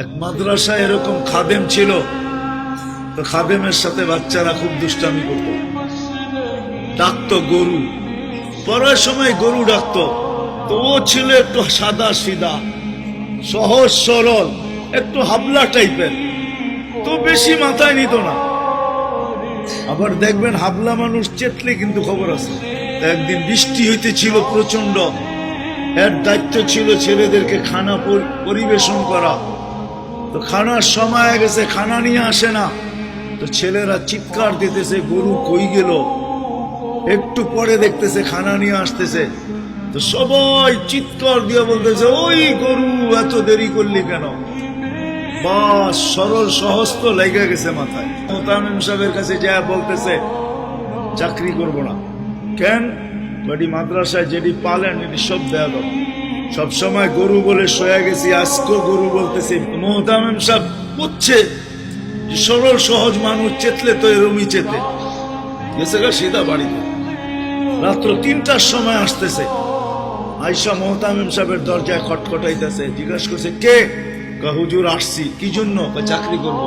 এক মাদ্রাসায় এরকম খাদেম ছিল, তো খাদেমের সাথে বাচ্চারা খুব দুষ্টামি করত, ডাকতো গরু, পড়ার সময় গরু ডাকতো। তো ও ছিল একটু সাদা সিধা, সহজ সরল, একটু হাবলা টাইপের, তো বেশি মাথায় নিত না। আবার দেখবেন হাবলা মানুষ চেতলে কিন্তু খবর আছে। একদিন বৃষ্টি হইতেছিল প্রচন্ড, এর দায়িত্ব ছিল ছেলেদেরকে খানা পরিবেশন করা। তো খানার সময় গেছে, খানা নিয়ে আসে না, তো ছেলেরা চিৎকার দিতেছে গরু কই গেল। একটু পরে দেখতেছে খানা নিয়ে আসতেছে, তো সবাই চিৎকার দিয়ে বলতেছে ওই গরু এত দেরি করলি কেন। বাস সরল সহজ তো লেগে গেছে মাথায়। মোতামিম সাহেবের কাছে যা বলতেছে চাকরি করব না। কেন? বাড়ি মাদ্রাসায় যেটি পালেন এটি সব দেয়া দাও, সবসময় গরু বলে শোয়া গেছি, আজকেও গরু বলতেছি। মোতামিম সাহেব বুঝছে যে সরল সহজ মানুষ চেতলে তো এরমই চেতে গেছে গা সিধা বাড়িতে। রাত্র ৩টার সময় আসতেছে, আয়সা মোহতামিম সাহেবের দরজায় খটখটাইতেছে, জিজ্ঞাসা করছে কে? হুজুর আসছি। কি জন্য? চাকরি করবো।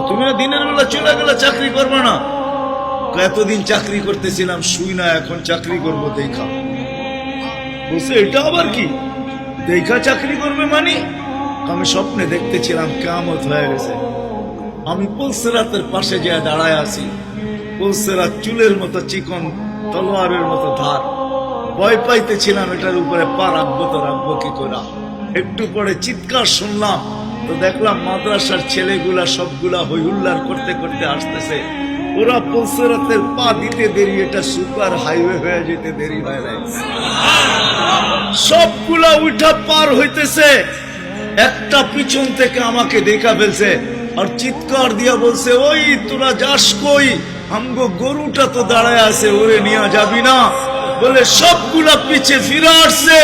তুমি দিনের বেলা চলে গেলে চাকরি করবে না? এতদিন চাকরি করতেছিলাম শুই না, এখন চাকরি করবো দেখা। বলছে এটা আবার কি দেখা চাকরি করবে মানে? আমি স্বপ্নে দেখতেছিলাম কিয়ামত হয়ে গেছে, আমি পুলসিরাতের পাশে যে দাঁড়ায় আছি, পুলসিরাত চুলের মতো চিকন, তলোয়ারের মতো ধার। ভয় পাইতেছিলাম এটার উপরে পা রাখবো তো রাখবো কি করে। একটু পরে চিৎকার শুনলাম, তো দেখলাম মাদ্রাসার ছেলেগুলা সবগুলা হইহুল্লার করতে করতে আসতেছে। ওরা পুলসিরাতের পা দিতে দেরি, এটা সুপার হাইওয়ে হয়ে যেতে দেরি হয় নাই। সবগুলা উঠা পার হইতেছে, একটা পিছন থেকে আমাকে দেখা ফেলছে আর চিৎকার দিয়া বলছে ওই তোরা যাস কই? আমগো গরুটা তো দাঁড়ায় আছে, ওরে নিয়ে যাবি না? বলে সবগুলা পিছে ফিরে আসছে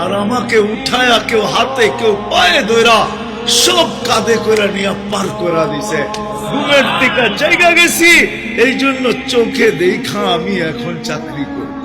আর আমাকে উঠায়া কেউ হাতে কেউ পায়ে ধরা সব কাঁধে করে নিয়ে পার করে দিছে। ঘুমের টিকা জায়গা গেছি, এই জন্য চোখে দেখা আমি এখন চাকরি করব।